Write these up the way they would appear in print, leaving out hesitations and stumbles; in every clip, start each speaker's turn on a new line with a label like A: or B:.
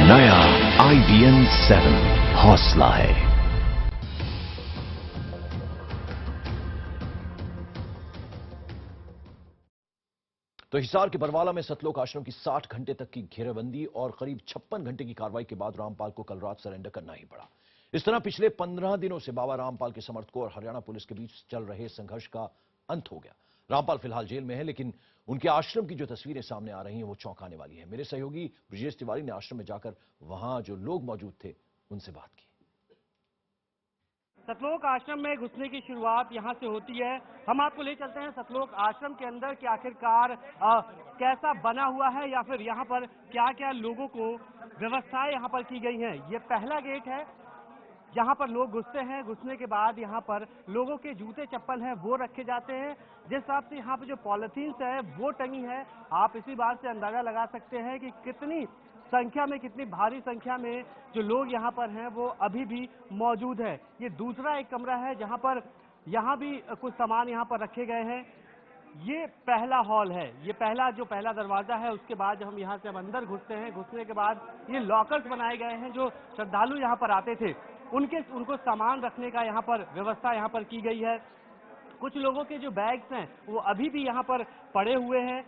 A: नया IBM 7 हौसला है।
B: तो हिसार के बरवाला में सतलोक आश्रम की 60 घंटे तक की घेराबंदी और करीब 56 घंटे की कार्रवाई के बाद रामपाल को कल रात सरेंडर करना ही पड़ा। इस तरह पिछले 15 दिनों से बाबा रामपाल के समर्थकों और हरियाणा पुलिस के बीच चल रहे संघर्ष का अंत हो गया। रामपाल फिलहाल जेल में है, लेकिन उनके आश्रम की जो तस्वीरें सामने आ रही हैं वो चौंकाने वाली है। मेरे सहयोगी ब्रजेश तिवारी ने आश्रम में जाकर वहां जो लोग मौजूद थे उनसे बात की।
C: सतलोक आश्रम में घुसने की शुरुआत यहाँ से होती है। हम आपको ले चलते हैं सतलोक आश्रम के अंदर कि आखिरकार कैसा बना हुआ है या फिर यहाँ पर क्या क्या लोगों को व्यवस्थाएं यहाँ पर की गई हैं। ये पहला गेट है जहाँ पर लोग घुसते हैं। घुसने के बाद यहाँ पर लोगों के जूते चप्पल हैं वो रखे जाते हैं। जिस हिसाब से यहाँ पर जो पॉलिथीन्स है वो टंगी है, आप इसी बात से अंदाजा लगा सकते हैं कि कितनी संख्या में, कितनी भारी संख्या में जो लोग यहाँ पर हैं वो अभी भी मौजूद है। ये दूसरा एक कमरा है जहाँ पर यहाँ भी कुछ सामान यहाँ पर रखे गए हैं। ये पहला हॉल है, ये पहला दरवाजा है। उसके बाद जब हम यहाँ से अंदर घुसते हैं, घुसने के बाद ये लॉकर्स बनाए गए हैं। जो श्रद्धालु यहाँ पर आते थे उनको सामान रखने का यहाँ पर व्यवस्था यहाँ पर की गई है। कुछ लोगों के जो बैग्स हैं वो अभी भी यहाँ पर पड़े हुए हैं।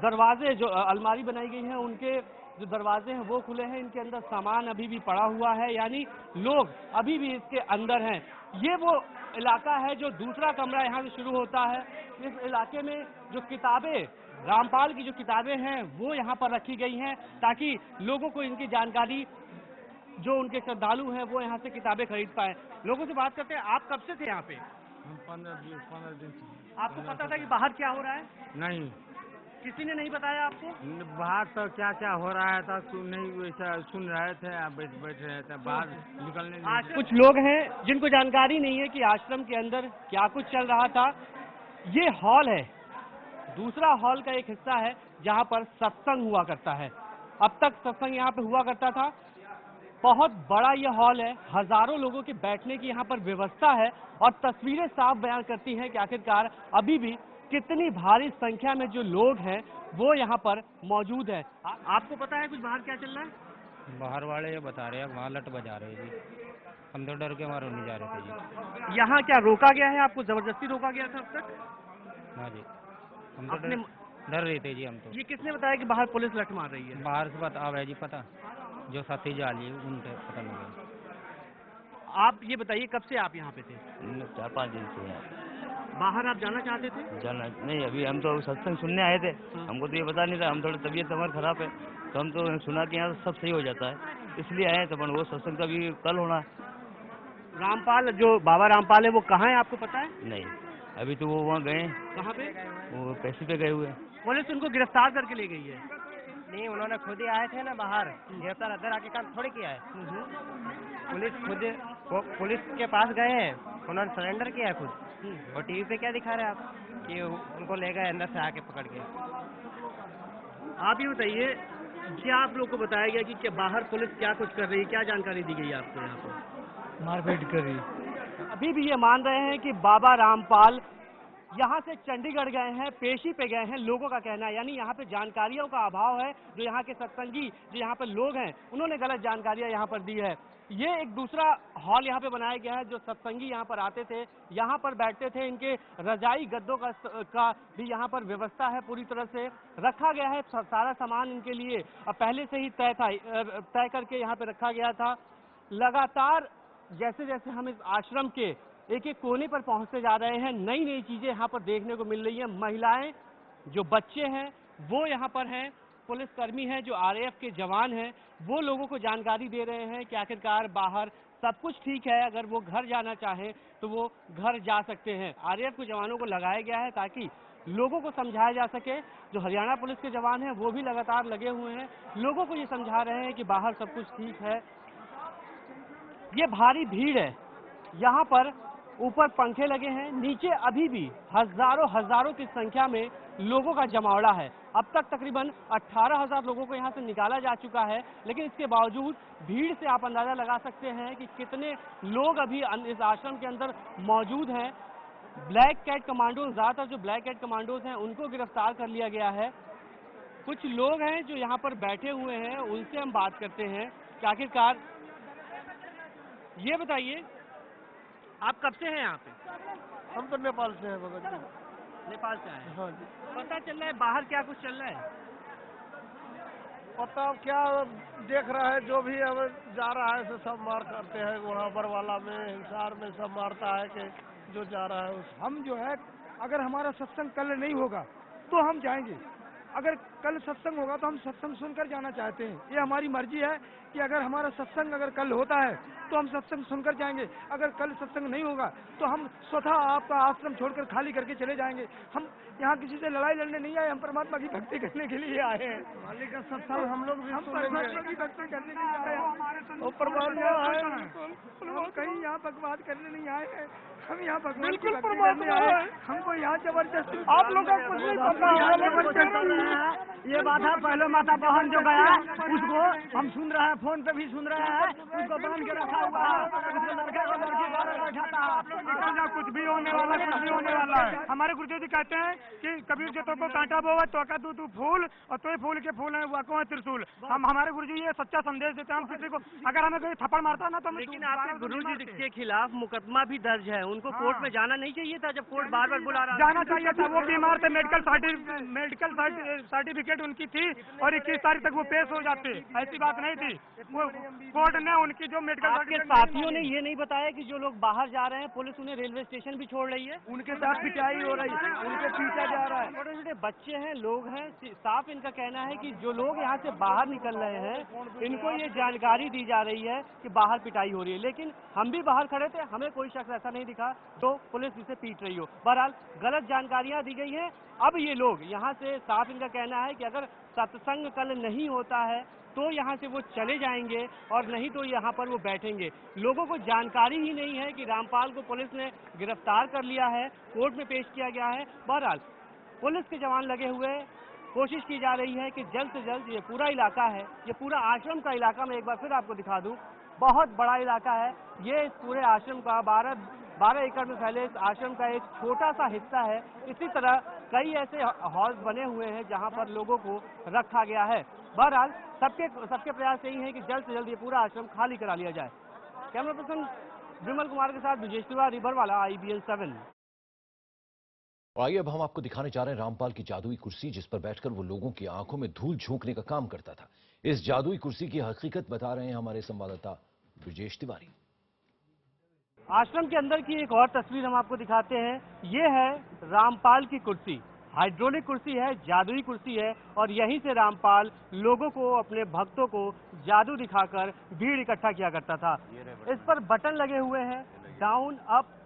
C: दरवाजे जो अलमारी बनाई गई है उनके जो दरवाजे हैं वो खुले हैं, इनके अंदर सामान अभी भी पड़ा हुआ है, यानी लोग अभी भी इसके अंदर हैं। ये वो इलाका है जो दूसरा कमरा यहाँ से शुरू होता है। इस इलाके में जो किताबें, रामपाल की जो किताबें हैं वो यहाँ पर रखी गई हैं ताकि लोगों को इनकी जानकारी, जो उनके श्रद्धालु हैं वो यहाँ से किताबें खरीद पाए। लोगों से बात करते हैं, आप कब से थे यहाँ पे?
D: 15 दिन से।
C: आपको पता था कि बाहर क्या हो रहा है?
D: नहीं,
C: किसी ने नहीं बताया आपको?
D: बाहर तो क्या क्या हो रहा है था नहीं, वैसा सुन रहे थे, आप बैठ रहे थे, बाहर निकलने नहीं।
C: कुछ लोग हैं जिनको जानकारी नहीं है कि आश्रम के अंदर क्या कुछ चल रहा था। ये हॉल है, दूसरा हॉल का एक हिस्सा है जहाँ पर सत्संग हुआ करता है। अब तक सत्संग यहाँ पे हुआ करता था। बहुत बड़ा ये हॉल है, हजारों लोगों के बैठने की यहाँ पर व्यवस्था है और तस्वीरें साफ बयान करती हैं कि आखिरकार अभी भी कितनी भारी संख्या में जो लोग हैं वो यहाँ पर मौजूद है। आपको पता है कुछ बाहर क्या चल रहा है?
D: बाहर वाले ये बता रहे हैं वहाँ लट बजा रहे हैं जी, हम तो डर के मारे नहीं जा रहे थे जी।
C: यहाँ क्या रोका गया है? आपको जबरदस्ती रोका गया था अब तक?
D: हाँ जी, हम तो डर रहे थे जी। हम तो
C: ये किसने बताया कि बाहर पुलिस लट मार रही है?
D: बाहर से बता है जी, पता जो साथी जाली है उनसे पता लगा।
C: आप ये बताइए कब से आप यहाँ पे थे?
E: 4-5 दिन से यहाँ।
C: बाहर आप जाना चाहते थे?
E: जाना नहीं, अभी हम तो सत्संग सुनने आए थे। हमको तो ये पता नहीं था, हम थोड़ी तबीयत हमारी खराब है तो हम तो सुना कि यहाँ सब सही हो जाता है, इसलिए आए थे। वो सत्संग का भी कल होना है।
C: रामपाल, जो बाबा रामपाल है वो कहाँ है आपको पता है?
E: नहीं, अभी तो वो वहाँ गए।
C: कहाँ पे?
E: वो पैसे पे गए हुए।
C: पुलिस उनको गिरफ्तार करके ले गई है।
F: नहीं, उन्होंने खुद ही आए थे ना बाहर, गिरफ्तार अंदर आके काम थोड़ी किया है। पुलिस खुद पुलिस के पास गए हैं, उन्होंने सरेंडर किया है खुद। और टीवी पे क्या दिखा रहे हैं आप कि उनको ले गए अंदर से आके पकड़ के।
C: आप ये बताइए, क्या आप लोग को बताया गया कि क्या बाहर पुलिस क्या कुछ कर रही है? क्या जानकारी दी गई आपको यहाँ पर?
D: मारपीट कर रही।
C: अभी भी ये मान रहे हैं कि बाबा रामपाल यहाँ से चंडीगढ़ गए हैं, पेशी पे गए हैं, लोगों का कहना है। यानी यहाँ पे जानकारियों का अभाव है। जो यहाँ के सत्संगी, जो यहाँ पे लोग हैं, उन्होंने गलत जानकारियां यहाँ पर दी है। ये एक दूसरा हॉल यहाँ पे बनाया गया है। जो सत्संगी यहाँ पर आते थे, यहाँ पर बैठते थे, इनके रजाई गद्दों का भी यहाँ पर व्यवस्था है, पूरी तरह से रखा गया है। सारा सामान इनके लिए पहले से ही तय करके यहाँ पे रखा गया था। लगातार जैसे जैसे हम इस आश्रम के एक एक कोने पर पहुंचते जा रहे हैं, नई नई चीजें यहाँ पर देखने को मिल रही हैं। महिलाएं, जो बच्चे हैं वो यहाँ पर हैं, पुलिसकर्मी हैं, जो RAF के जवान हैं, वो लोगों को जानकारी दे रहे हैं कि आखिरकार बाहर सब कुछ ठीक है, अगर वो घर जाना चाहें तो वो घर जा सकते हैं। RAF के जवानों को लगाया गया है ताकि लोगों को समझाया जा सके। जो हरियाणा पुलिस के जवान हैं वो भी लगातार लगे हुए हैं, लोगों को ये समझा रहे हैं कि बाहर सब कुछ ठीक है। ये भारी भीड़ है, यहाँ पर ऊपर पंखे लगे हैं, नीचे अभी भी हजारों की संख्या में लोगों का जमावड़ा है। अब तक तकरीबन 18,000 लोगों को यहाँ से निकाला जा चुका है, लेकिन इसके बावजूद भीड़ से आप अंदाजा लगा सकते हैं कि कितने लोग अभी इस आश्रम के अंदर मौजूद हैं। ब्लैक कैट कमांडोज, ज्यादातर जो ब्लैक कैट कमांडोज हैं उनको गिरफ्तार कर लिया गया है। कुछ लोग हैं जो यहाँ पर बैठे हुए हैं, उनसे हम बात करते हैं कि आखिरकार ये बताइए आप कब से हैं यहाँ पे?
G: हम तो नेपाल से हैं भगत जी।
C: नेपाल से आए हैं।
G: हाँ जी।
C: पता चल रहा है बाहर क्या कुछ चल रहा है?
G: पता अब क्या देख रहा है, जो भी अब जा रहा है सब मार करते हैं, वहाँ बरवाला में हिसार में सब मारता है कि जो जा रहा है उस।
H: हम जो है अगर हमारा सत्संग कल नहीं होगा तो हम जाएंगे, अगर कल सत्संग होगा तो हम सत्संग सुनकर जाना चाहते हैं। ये हमारी मर्जी है कि अगर हमारा सत्संग अगर कल होता है तो हम सत्संग सुनकर जाएंगे, अगर कल सत्संग नहीं होगा तो हम स्वतः आपका आश्रम छोड़कर खाली करके चले जाएंगे। हम यहाँ किसी से लड़ाई लड़ने नहीं आए, हम परमात्मा की भक्ति करने के लिए आए हैं।
G: मालिक का सत्संग हम लोग भी
H: परमात्मा की भक्ति करने के लिए आए हैं।
G: वो परमात्मा है,
H: हम कहीं यहाँ बकवाद करने नहीं आए हैं, हम यहाँ भगवान की
G: बिल्कुल
H: भक्ति
G: परमात्मा
H: करने आए
G: है।
H: हैं। हमको यहाँ जबरदस्ती
G: आप लोग का कुछ नहीं पता।
F: ये बाधा पहले माता बहन जो गया उसको हम सुन रहे हैं, फोन पे भी सुन रहे हैं, उसको बांध के रखा हुआ है, उसको लड़का को लड़की बाहर बैठाता है।
H: निकल जा, कुछ भी होने वाला, कुछ भी होने वाला है। हमारे गुरुदेव जी कहते हैं कि कबीर जो तो को कांटा बोवा तो का तू फूल और तो फूल के फूल है वो को है त्रिशूल। हम हमारे गुरुजी ये सच्चा संदेश देते हैं। हम किसी को अगर हमें कोई थप्पड़ मारता है ना तो हम
C: लेकिन आपके गुरुजी के खिलाफ मुकदमा भी दर्ज है, उनको कोर्ट में जाना नहीं चाहिए था जब कोर्ट बार बार बुला रहा
H: जाना चाहिए था। वो बीमार थे, मेडिकल सर्टिफिकेट उनकी थी और 21 तारीख तक वो पेश हो जाते, ऐसी बात नहीं थी। वो कोर्ट ने उनकी जो मेडिकल
C: आपके साथियों ने ये नहीं बताया कि जो लोग बाहर जा रहे हैं पुलिस उन्हें रेलवे स्टेशन भी छोड़ रही है?
H: उनके साथ पिटाई हो रही है, उनको पीटा जा रहा है।
C: छोटे छोटे बच्चे हैं, लोग हैं, साफ इनका कहना है कि जो लोग यहाँ से बाहर निकल रहे हैं इनको ये जानकारी दी जा रही है कि बाहर पिटाई हो रही है। लेकिन हम भी बाहर खड़े थे, हमें कोई शख्स ऐसा नहीं दिखा तो पुलिस इसे पीट रही हो। बहरहाल गलत जानकारियां दी गई हैं। अब ये लोग यहाँ से, साफ इनका कहना है कि अगर सत्संग कल नहीं होता है तो यहाँ से वो चले जाएंगे और नहीं तो यहाँ पर वो बैठेंगे। लोगों को जानकारी ही नहीं है कि रामपाल को पुलिस ने गिरफ्तार कर लिया है, कोर्ट में पेश किया गया है। बहरहाल पुलिस के जवान लगे हुए, कोशिश की जा रही है कि जल्द से जल्द ये पूरा इलाका है, ये पूरा आश्रम का इलाका, मैं एक बार फिर आपको दिखा दूं, बहुत बड़ा इलाका है ये। इस पूरे आश्रम का 12 एकड़ में फैले इस आश्रम का एक छोटा सा हिस्सा है। इसी तरह कई ऐसे हॉल्स बने हुए हैं जहां पर लोगों को रखा गया है। बहरहाल सबके प्रयास यही है कि जल्द से जल्द ये पूरा आश्रम खाली करा लिया जाए। कैमरा पर्सन विमल कुमार के साथ विजेश तिवारी, बरवाला, IBN 7।
B: और आइए अब हम आपको दिखाने जा रहे हैं रामपाल की जादुई कुर्सी, जिस पर बैठकर वो लोगों की आंखों में धूल झोंकने का काम करता था। इस जादुई कुर्सी की हकीकत बता रहे हैं हमारे संवाददाता विजेश तिवारी।
C: आश्रम के अंदर की एक और तस्वीर हम आपको दिखाते हैं। ये है रामपाल की कुर्सी, हाइड्रोलिक कुर्सी है, जादुई कुर्सी है और यहीं से रामपाल लोगों को, अपने भक्तों को जादू दिखाकर भीड़ इकट्ठा किया करता था। इस पर बटन लगे हुए हैं, डाउन, अप,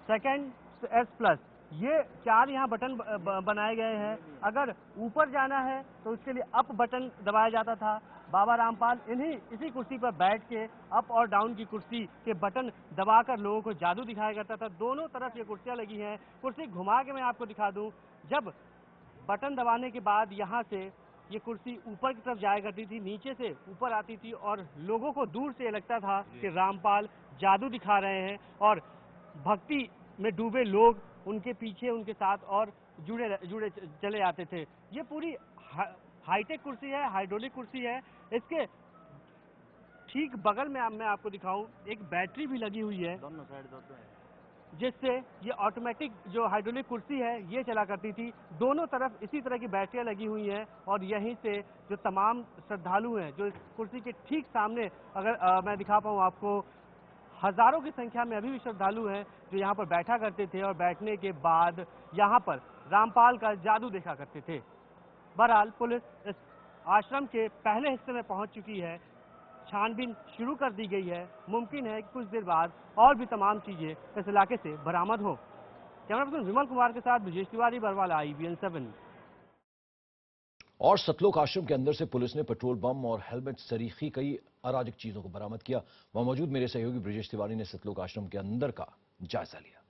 C: सेकंड, S+। ये 4 यहाँ बटन बनाए गए हैं। अगर ऊपर जाना है तो उसके लिए अप बटन दबाया जाता था। बाबा रामपाल इसी कुर्सी पर बैठ के अप और डाउन की कुर्सी के बटन दबाकर लोगों को जादू दिखाया करता था। दोनों तरफ ये कुर्सियां लगी हैं। कुर्सी घुमा के मैं आपको दिखा दूं, जब बटन दबाने के बाद यहाँ से ये कुर्सी ऊपर की तरफ जाया करती थी, नीचे से ऊपर आती थी और लोगों को दूर से लगता था कि रामपाल जादू दिखा रहे हैं और भक्ति में डूबे लोग उनके पीछे, उनके साथ और जुड़े चले आते थे। ये पूरी हाईटेक कुर्सी है, हाइड्रोलिक कुर्सी है। इसके ठीक बगल में मैं आपको दिखाऊं, एक बैटरी भी लगी हुई है
E: दोनों साइड
C: जिससे ये ऑटोमेटिक जो हाइड्रोलिक कुर्सी है ये चला करती थी। दोनों तरफ इसी तरह की बैटरियां लगी हुई हैं और यहीं से जो तमाम श्रद्धालु हैं, जो इस कुर्सी के ठीक सामने, अगर मैं दिखा पाऊँ आपको, हजारों की संख्या में अभी भी श्रद्धालु हैं जो यहाँ पर बैठा करते थे और बैठने के बाद यहाँ पर रामपाल का जादू देखा करते थे। बहरहाल पुलिस इस आश्रम के पहले हिस्से में पहुंच चुकी है, छानबीन शुरू कर दी गई है। मुमकिन है कि कुछ देर बाद और भी तमाम चीजें इस इलाके से बरामद हो। कैमरा पर्सन विमल कुमार के साथ विजेश तिवारी, बरवाला, IBN 7।
B: और सतलोक आश्रम के अंदर से पुलिस ने पेट्रोल बम और हेलमेट सरीखी कई अराजक चीजों को बरामद किया। वहां मौजूद मेरे सहयोगी ब्रजेश तिवारी ने सतलोक आश्रम के अंदर का जायजा लिया।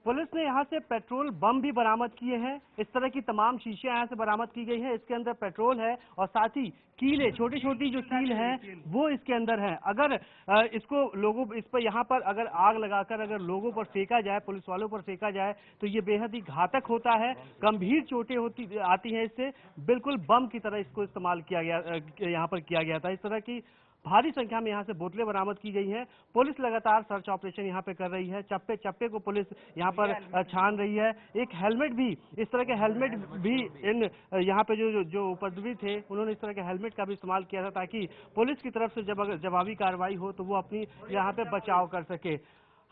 C: पुलिस ने यहाँ से पेट्रोल बम भी बरामद किए हैं। इस तरह की तमाम शीशियां यहाँ से बरामद की गई हैं। इसके अंदर पेट्रोल है और साथ ही कीलें, छोटी छोटी जो कील हैं वो इसके अंदर हैं। अगर इसको लोगों इस पर यहाँ पर अगर आग लगाकर अगर लोगों पर फेंका जाए, पुलिस वालों पर फेंका जाए तो ये बेहद ही घातक होता है। गंभीर चोटें आती हैं इससे। बिल्कुल बम की तरह इसको इस्तेमाल किया गया, यहाँ पर किया गया था। इस तरह की भारी संख्या में यहाँ से बोतलें बरामद की गई हैं। पुलिस लगातार सर्च ऑपरेशन यहाँ पे कर रही है। चप्पे चप्पे को पुलिस यहाँ पर छान रही है। एक हेलमेट भी, इस तरह के हेलमेट भी इन यहाँ पे जो उपद्रवी थे उन्होंने इस तरह के हेलमेट का भी इस्तेमाल किया था, ताकि पुलिस की तरफ से जब अगर जवाबी कार्रवाई हो तो वो अपनी यहाँ पे बचाव कर सके।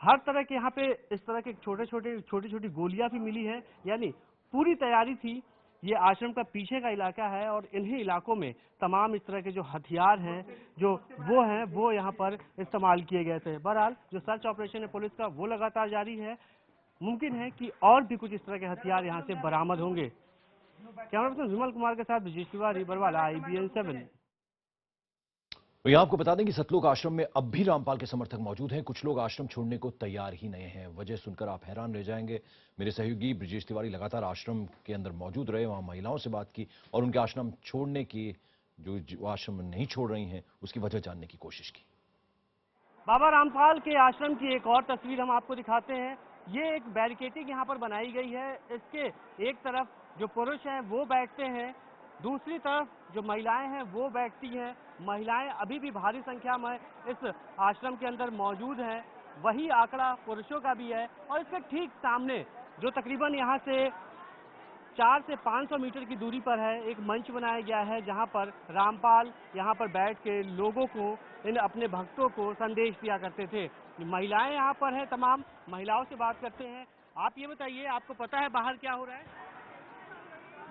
C: हर तरह के यहाँ पे इस तरह के छोटी छोटी गोलियां भी मिली है। यानी पूरी तैयारी थी। ये आश्रम का पीछे का इलाका है और इन्हीं इलाकों में तमाम इस तरह के जो हथियार हैं वो यहाँ पर इस्तेमाल किए गए थे। बहरहाल जो सर्च ऑपरेशन है पुलिस का वो लगातार जारी है। मुमकिन है कि और भी कुछ इस तरह के हथियार यहाँ से बरामद होंगे। कैमरा पर्सन विमल कुमार के साथ ब्रजेश तिवारी, बरवाला, IBN 7।
B: यहाँ आपको बता दें कि सतलोक आश्रम में अब भी रामपाल के समर्थक मौजूद हैं। कुछ लोग आश्रम छोड़ने को तैयार ही नहीं हैं। वजह सुनकर आप हैरान रह जाएंगे। मेरे सहयोगी ब्रजेश तिवारी लगातार आश्रम के अंदर मौजूद रहे, वहां महिलाओं से बात की और उनके आश्रम छोड़ने की, जो आश्रम नहीं छोड़ रही हैं, उसकी वजह जानने की कोशिश की।
C: बाबा रामपाल के आश्रम की एक और तस्वीर हम आपको दिखाते हैं। ये एक बैरिकेडिंग यहाँ पर बनाई गई है। इसके एक तरफ जो पुरुष हैं वो बैठते हैं, दूसरी तरफ जो महिलाएं हैं वो बैठती हैं। महिलाएं अभी भी भारी संख्या में इस आश्रम के अंदर मौजूद हैं। वही आंकड़ा पुरुषों का भी है और इसके ठीक सामने जो तकरीबन यहाँ से 400 से 500 मीटर की दूरी पर है, एक मंच बनाया गया है जहाँ पर रामपाल यहाँ पर बैठ के लोगों को, इन अपने भक्तों को संदेश दिया करते थे। महिलाएं यहाँ पर हैं, तमाम महिलाओं से बात करते हैं। आप ये बताइए, आपको पता है बाहर क्या हो रहा है?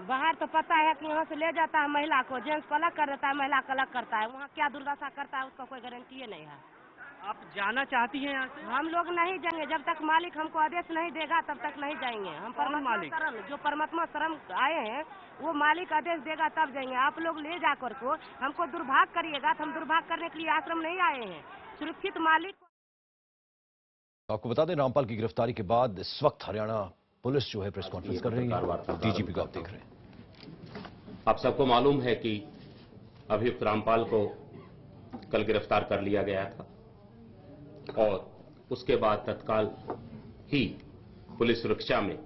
I: बाहर तो पता है कि यहाँ से ले जाता है महिला को, जेंट्स को अलग कर देता है, महिला को अलग करता है। वहाँ क्या दुर्दशा करता है उसका कोई गारंटी नहीं है।
C: आप जाना चाहती हैं यहाँ से?
I: हम लोग नहीं जाएंगे जब तक मालिक हमको आदेश नहीं देगा, तब तक नहीं जाएंगे हम। परमात्मा शरण, जो परमात्मा शरण आए हैं वो मालिक आदेश देगा तब जाएंगे। आप लोग ले जाकर को हमको दुर्भाग करिएगा तो हम दुर्भाग करने के लिए आश्रम नहीं आए हैं। सुरक्षित मालिक।
B: आपको बता दें, रामपाल की गिरफ्तारी के बाद इस वक्त हरियाणा पुलिस जो है प्रेस कॉन्फ्रेंस कर रही है। डीजीपी को आप देख रहे हैं।
J: आप सबको मालूम है कि अभियुक्त रामपाल को कल गिरफ्तार कर लिया गया था और उसके बाद तत्काल ही पुलिस सुरक्षा में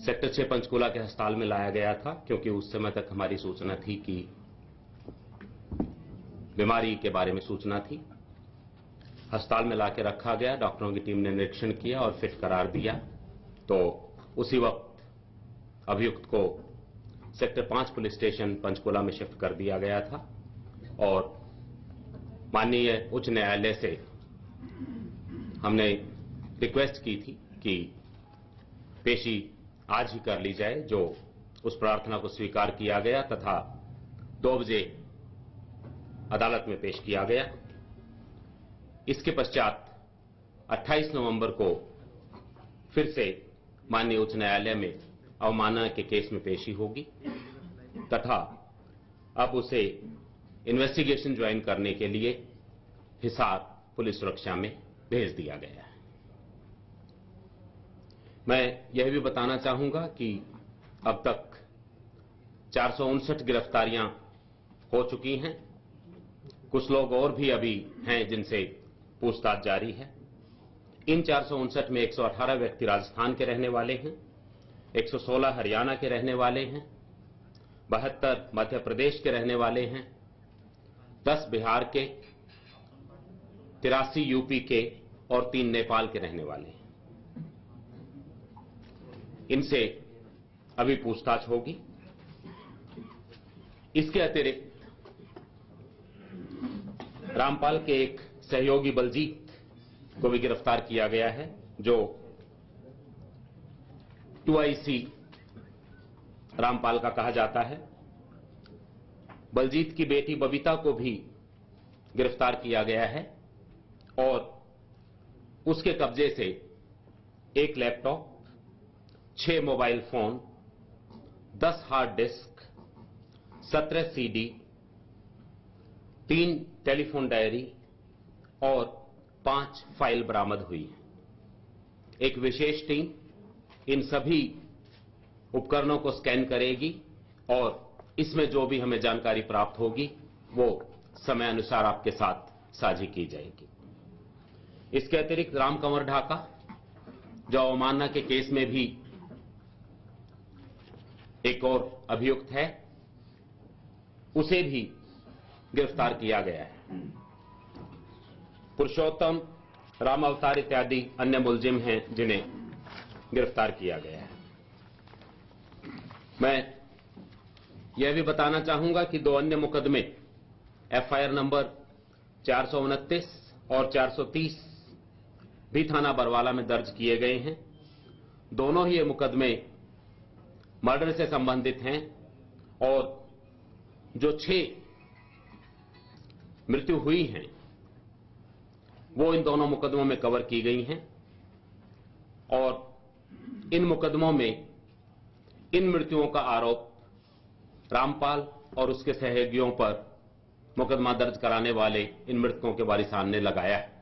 J: सेक्टर 6 पंचकूला के अस्पताल में लाया गया था, क्योंकि उस समय तक हमारी सूचना थी कि बीमारी के बारे में सूचना थी। अस्पताल में लाके रखा गया, डॉक्टरों की टीम ने निरीक्षण किया और फिट करार दिया। तो उसी वक्त अभियुक्त को सेक्टर 5 पुलिस स्टेशन पंचकूला में शिफ्ट कर दिया गया था और माननीय उच्च न्यायालय से हमने रिक्वेस्ट की थी कि पेशी आज ही कर ली जाए, जो उस प्रार्थना को स्वीकार किया गया तथा 2 बजे अदालत में पेश किया गया। इसके पश्चात 28 नवंबर को फिर से माननीय उच्च न्यायालय में अवमानना के केस में पेशी होगी तथा अब उसे इन्वेस्टिगेशन ज्वाइन करने के लिए हिसार पुलिस सुरक्षा में भेज दिया गया है। मैं यह भी बताना चाहूंगा कि अब तक 459 गिरफ्तारियां हो चुकी हैं। कुछ लोग और भी अभी हैं जिनसे पूछताछ जारी है। इन 459 में 118 व्यक्ति राजस्थान के रहने वाले हैं, 116 हरियाणा के रहने वाले हैं, 72 मध्य प्रदेश के रहने वाले हैं, 10 बिहार के, 83 यूपी के और 3 नेपाल के रहने वाले हैं। इनसे अभी पूछताछ होगी। इसके अतिरिक्त रामपाल के एक सहयोगी बलजीत को भी गिरफ्तार किया गया है, जो 2IC रामपाल का कहा जाता है। बलजीत की बेटी बबीता को भी गिरफ्तार किया गया है और उसके कब्जे से 1 laptop, 6 mobile phone, 10 hard disk, 17 CD, 3 telephone diary और 5 फाइल बरामद हुई है। एक विशेष टीम इन सभी उपकरणों को स्कैन करेगी और इसमें जो भी हमें जानकारी प्राप्त होगी वो समय अनुसार आपके साथ साझी की जाएगी। इसके अतिरिक्त राम कंवर ढाका जो अवमानना के केस में भी एक और अभियुक्त है, उसे भी गिरफ्तार किया गया है। पुरुषोत्तम, राम अवतार इत्यादि अन्य मुलजिम हैं जिन्हें गिरफ्तार किया गया है। मैं यह भी बताना चाहूंगा कि 2 अन्य मुकदमे एफआईआर नंबर 429 और 430 भी थाना बरवाला में दर्ज किए गए हैं। दोनों ही ये मुकदमे मर्डर से संबंधित हैं और जो 6 मृत्यु हुई हैं वो इन दोनों मुकदमों में कवर की गई हैं और इन मुकदमों में इन मृत्युओं का आरोप रामपाल और उसके सहयोगियों पर मुकदमा दर्ज कराने वाले इन मृतकों के वारिसान ने लगाया है।